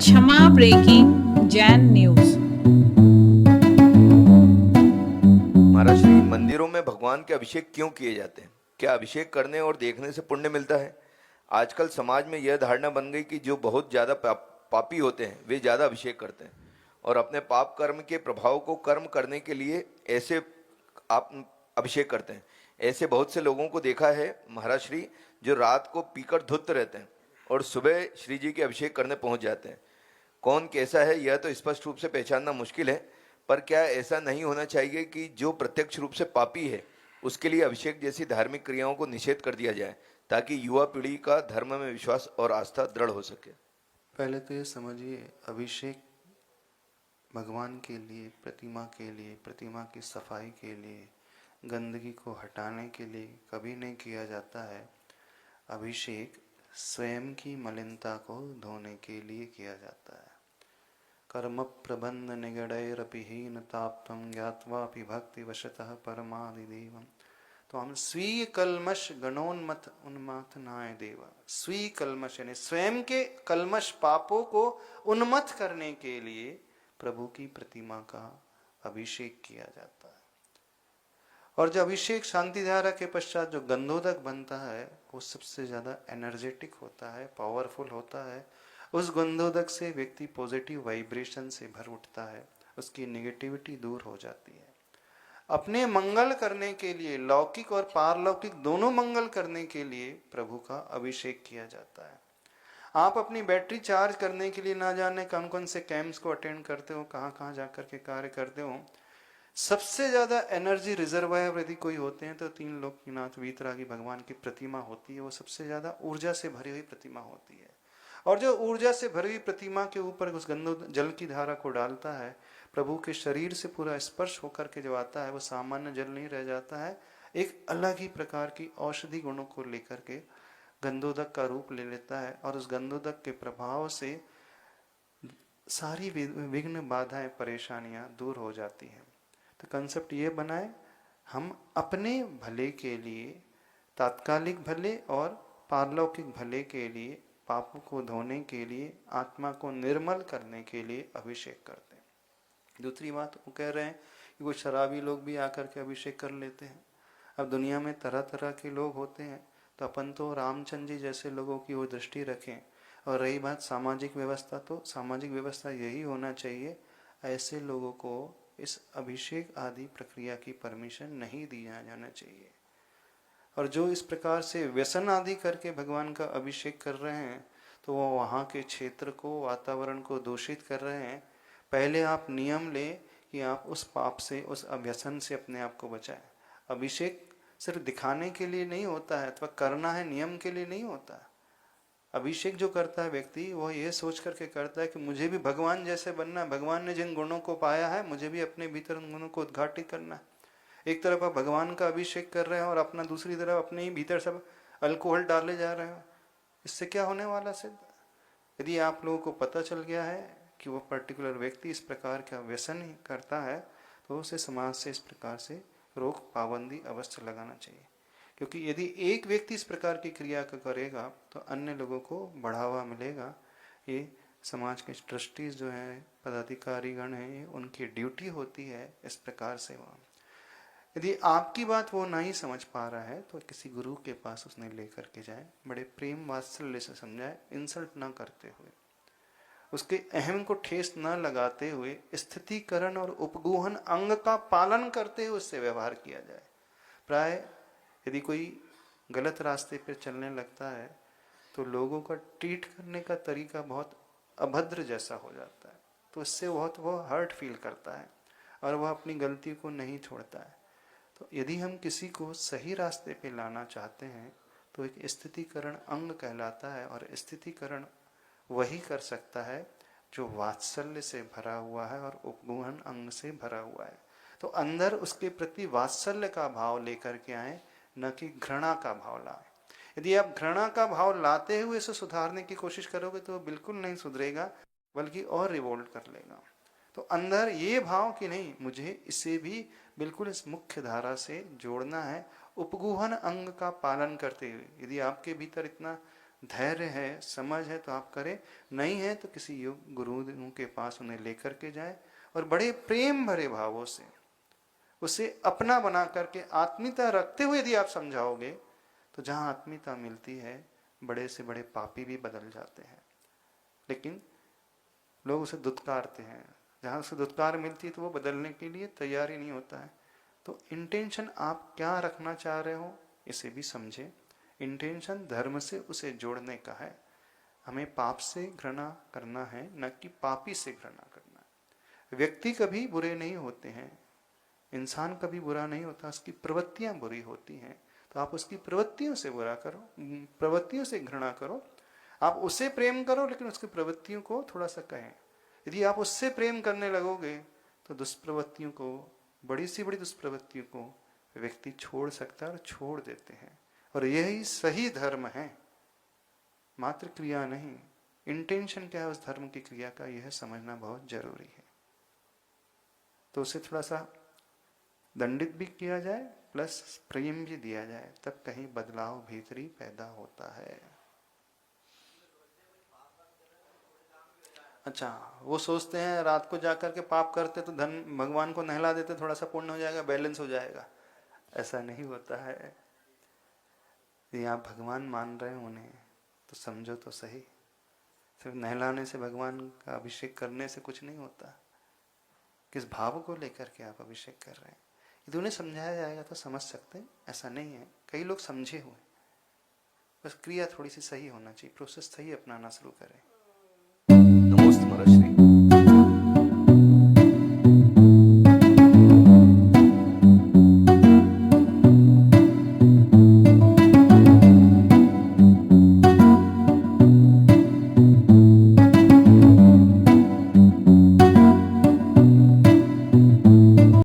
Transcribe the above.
क्षमा breaking Jain news. महाराज श्री, मंदिरों में भगवान के अभिषेक क्यों किए जाते हैं? क्या अभिषेक करने और देखने से पुण्य मिलता है? आजकल समाज में यह धारणा बन गई कि जो बहुत ज़्यादा पापी होते हैं वे ज़्यादा अभिषेक करते हैं और अपने पाप कर्म के प्रभाव को कर्म करने के लिए ऐसे आप अभिषेक करते हैं। ऐसे बहुत से लोगों को देखा है महाराज श्री, जो रात को पीकर धुत रहते हैं और सुबह श्री जी के अभिषेक करने पहुंच जाते हैं। कौन कैसा है यह तो स्पष्ट रूप से पहचानना मुश्किल है, पर क्या ऐसा नहीं होना चाहिए कि जो प्रत्यक्ष रूप से पापी है उसके लिए अभिषेक जैसी धार्मिक क्रियाओं को निषेध कर दिया जाए, ताकि युवा पीढ़ी का धर्म में विश्वास और आस्था दृढ़ हो सके? पहले तो ये समझिए, अभिषेक भगवान के लिए, प्रतिमा की सफाई के लिए, गंदगी को हटाने के लिए कभी नहीं किया जाता है। अभिषेक स्वयं की मलिनता को धोने के लिए किया जाता है। कर्म प्रबंध निगड़ैरपिहीन ताप्तम ज्ञात्वापि भक्ति वशतः परमादिदेवम। तो हम स्वीय कलमश गणोन्मथ उन्माथ नाय देवा। स्वीय कलमश यानी स्वयं के कलमश पापों को उन्मथ करने के लिए प्रभु की प्रतिमा का अभिषेक किया जाता है। और जब अभिषेक शांति धारा के पश्चात जो गंधोदक बनता है वो सबसे ज्यादा एनर्जेटिक होता है, पावरफुल होता है। उस गंधोदक से व्यक्ति पॉजिटिव वाइब्रेशन से भर उठता है, उसकी नेगेटिविटी दूर हो जाती है। अपने मंगल करने के लिए, लौकिक और पारलौकिक दोनों मंगल करने के लिए प्रभु का अभिषेक किया जाता है। आप अपनी बैटरी चार्ज करने के लिए ना जाने कौन कौन से कैंप्स को अटेंड करते हो, कहाँ कहाँ जाकर के कार्य करते हो। सबसे ज्यादा एनर्जी रिजर्वायर यदि कोई होते हैं तो तीन लोकनाथ वीतरागी भगवान की प्रतिमा होती है। वो सबसे ज्यादा ऊर्जा से भरी हुई प्रतिमा होती है। और जो ऊर्जा से भरी हुई प्रतिमा के ऊपर उस गंदो जल की धारा को डालता है, प्रभु के शरीर से पूरा स्पर्श होकर के जो आता है वो सामान्य जल नहीं रह जाता है, एक अलग ही प्रकार की औषधि गुणों को लेकर के गंधोदक का रूप ले लेता है। और उस गंधोदक के प्रभाव से सारी विघ्न बाधाएं परेशानियां दूर हो जाती हैं। तो कंसेप्ट ये बनाए, हम अपने भले के लिए, तात्कालिक भले और पारलौकिक भले के लिए, पापों को धोने के लिए, आत्मा को निर्मल करने के लिए अभिषेक करते हैं। दूसरी बात वो कह रहे हैं कि कुछ शराबी लोग भी आकर के अभिषेक कर लेते हैं। अब दुनिया में तरह तरह के लोग होते हैं, तो अपन तो रामचंद्र जी जैसे लोगों की वो दृष्टि रखें। और रही बात सामाजिक व्यवस्था, तो सामाजिक व्यवस्था यही होना चाहिए, ऐसे लोगों को इस अभिषेक आदि प्रक्रिया की परमिशन नहीं दी जाना चाहिए। और जो इस प्रकार से व्यसन आदि करके भगवान का अभिषेक कर रहे हैं, तो वो वहाँ के क्षेत्र को, वातावरण को दूषित कर रहे हैं। पहले आप नियम ले कि आप उस पाप से, उस व्यसन से अपने आप को बचाएं। अभिषेक सिर्फ दिखाने के लिए नहीं होता है, अथवा करना है नियम के लिए नहीं होता है। अभिषेक जो करता है व्यक्ति, वो ये सोच करके करता है कि मुझे भी भगवान जैसे बनना है। भगवान ने जिन गुणों को पाया है, मुझे भी अपने भीतर उन गुणों को उद्घाटित करना है। एक तरफ आप भगवान का अभिषेक कर रहे हैं और अपना दूसरी तरफ अपने ही भीतर सब अल्कोहल डाले जा रहे हो। इससे क्या होने वाला सिद्ध? यदि आप लोगों को पता चल गया है कि वो पर्टिकुलर व्यक्ति इस प्रकार का व्यसन ही करता है, तो उसे समाज से इस प्रकार से रोक पाबंदी अवश्य लगाना चाहिए। क्योंकि यदि एक व्यक्ति इस प्रकार की क्रिया का करेगा तो अन्य लोगों को बढ़ावा मिलेगा। ये समाज के ट्रस्टीज जो हैं, पदाधिकारी गण हैं, उनकी ड्यूटी होती है इस प्रकार से। वहाँ यदि आपकी बात वो नहीं समझ पा रहा है तो किसी गुरु के पास उसने लेकर के जाए, बड़े प्रेम वात्सल्य से समझाए, इंसल्ट ना करते हुए, उसके अहम को ठेस न लगाते हुए, स्थितिकरण और उपगूहन अंग का पालन करते हुए उससे व्यवहार किया जाए। प्राय यदि कोई गलत रास्ते पर चलने लगता है तो लोगों का ट्रीट करने का तरीका बहुत अभद्र जैसा हो जाता है, तो इससे बहुत वो हर्ट फील करता है और वह अपनी गलती को नहीं छोड़ता है। तो यदि हम किसी को सही रास्ते पे लाना चाहते हैं तो एक स्थितिकरण अंग कहलाता है, और स्थितिकरण वही कर सकता है जो वात्सल्य से भरा हुआ है और उपगूहन अंग से भरा हुआ है। तो अंदर उसके प्रति वात्सल्य का भाव लेकर के आए, न कि घृणा का भाव लाए। यदि आप घृणा का भाव लाते हुए इसे सुधारने की कोशिश करोगे तो वो बिल्कुल नहीं सुधरेगा, बल्कि और रिवोल्ट कर लेगा। तो अंदर ये भाव कि नहीं, मुझे इसे भी बिल्कुल इस मुख्य धारा से जोड़ना है, उपगूहन अंग का पालन करते हुए। यदि आपके भीतर इतना धैर्य है, समझ है तो आप करें, नहीं है तो किसी योग गुरु के पास उन्हें लेकर के जाए और बड़े प्रेम भरे भावों से उसे अपना बना करके आत्मीयता रखते हुए यदि आप समझाओगे तो जहां आत्मीयता मिलती है बड़े से बड़े पापी भी बदल जाते हैं। लेकिन लोग उसे दुत्कारते हैं, जहां उसे दुत्कार मिलती है तो वो बदलने के लिए तैयार ही नहीं होता है। तो इंटेंशन आप क्या रखना चाह रहे हो इसे भी समझे। इंटेंशन धर्म से उसे जोड़ने का है। हमें पाप से घृणा करना है, न कि पापी से घृणा करना है। व्यक्ति कभी बुरे नहीं होते हैं, इंसान कभी बुरा नहीं होता, उसकी प्रवृत्तियां बुरी होती हैं। तो आप उसकी प्रवृत्तियों से बुरा करो, प्रवृत्तियों से घृणा करो। आप उसे प्रेम करो लेकिन उसकी प्रवृत्तियों को थोड़ा सा कहें। यदि आप उससे प्रेम करने लगोगे तो दुष्प्रवृत्तियों को, बड़ी सी बड़ी दुष्प्रवृत्तियों को व्यक्ति छोड़ सकता है और छोड़ देते हैं। और यही सही धर्म है, मात्र क्रिया नहीं। इंटेंशन क्या है उस धर्म की क्रिया का, यह समझना बहुत जरूरी है। तो उसे थोड़ा सा दंडित भी किया जाए प्लस प्रेम भी दिया जाए, तब कहीं बदलाव भीतरी पैदा होता है। अच्छा, वो सोचते हैं रात को जाकर के पाप करते तो धन भगवान को नहला देते, थोड़ा सा पुण्य हो जाएगा, बैलेंस हो जाएगा। ऐसा नहीं होता है। यदि आप भगवान मान रहे हो उन्हें तो समझो तो सही। सिर्फ नहलाने से, भगवान का अभिषेक करने से कुछ नहीं होता। किस भाव को लेकर के आप अभिषेक कर रहे हैं, यदि उन्हें समझाया जाएगा तो समझ सकते हैं। ऐसा नहीं है, कई लोग समझे हुए, बस क्रिया थोड़ी सी सही होना चाहिए, प्रोसेस सही अपनाना शुरू करें।